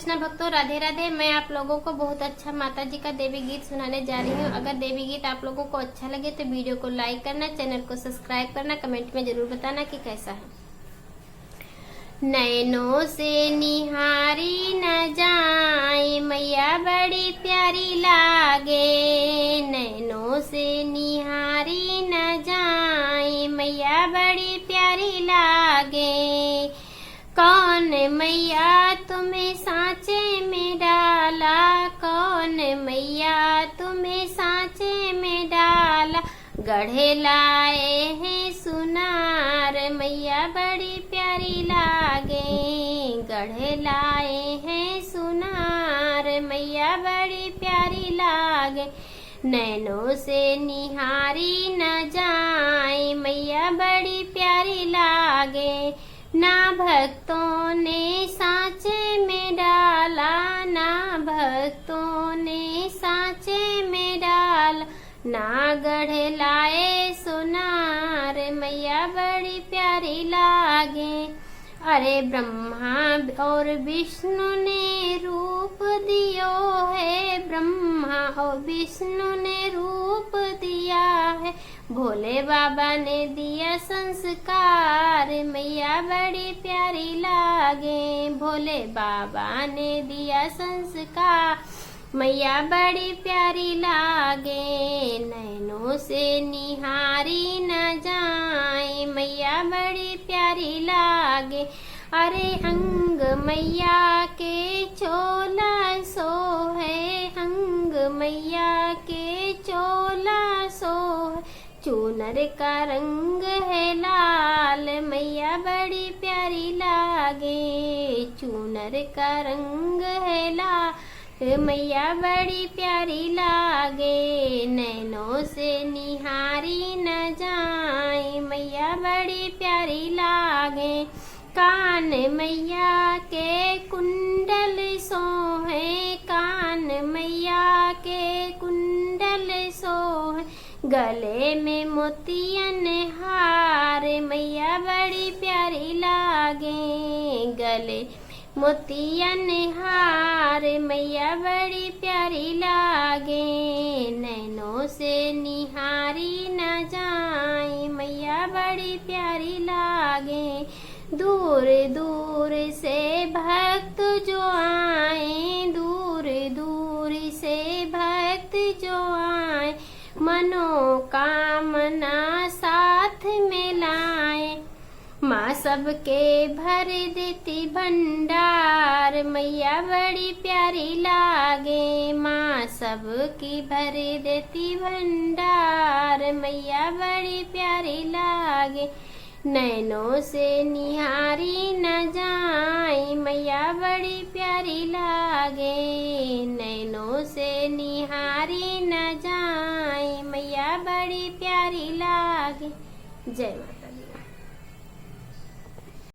कृष्ण भक्तों, राधे राधे। मैं आप लोगों को बहुत अच्छा माता जी का देवी गीत सुनाने जा रही हूँ। अगर देवी गीत आप लोगों को अच्छा लगे तो वीडियो को लाइक करना, चैनल को सब्सक्राइब करना, कमेंट में जरूर बताना कि कैसा है। नैनों से निहारी न जाए मैया बड़ी प्यारी लागे, नैनों से निहारी न जाए मैया बड़ी प्यारी लागे। कौन मैया तुम्हें सांचे में डाला, कौन मैया तुम्हें सांचे में डाला। गढ़े लाए हैं सुनार मैया बड़ी प्यारी लागे, गढ़े लाए हैं सुनार मैया बड़ी प्यारी लागे। नैनों से निहारी न जाए मैया बड़ी प्यारी लागे। ना भक्तों ने सांचे में डाला, ना भक्तों ने सांचे में डाला। ना गढ़े लाए सुनार मैया बड़ी प्यारी लागे। अरे ब्रह्मा और विष्णु ने रूप दियो है, ब्रह्मा और विष्णु ने रूप दिया है। भोले बाबा ने दिया संस्कार मैया बड़ी प्यारी लागे, भोले बाबा ने दिया संस्कार मैया बड़ी प्यारी लागे। नैनों से निहारी न जाए मैया बड़ी प्यारी लागे। अरे अंग मैया के चोला सो है, अंग मैया के चोला सो है। चूनर का रंग है लाल मैया बड़ी प्यारी लागे, चूनर का रंग है लाल मैया बड़ी प्यारी लागे। नैनों से निहारी न जाए मैया बड़ी प्यारी लागे। कान मैया के कुंडल सो है, कान मैया के कुंडल सो है। गले में मोतियन हार मैया बड़ी प्यारी लागे, गले मोतियन हार मैया बड़ी प्यारी लागे। नैनों से निहारी न जाए मैया बड़ी प्यारी लागे। दूर दूर से भक्त जो आए, दूर दूर से भक्त जो आए। मनोकामना साथ में लाए, माँ सबके भर देती भंडार मैया बड़ी प्यारी लागे। माँ सबकी भर देती भंडार मैया बड़ी प्यारी लागे। नैनों से निहारी न जाए मैया बड़ी प्यारी लागे, नैनों से निहारी न जाए मैया बड़ी प्यारी लागे। जय माता दी।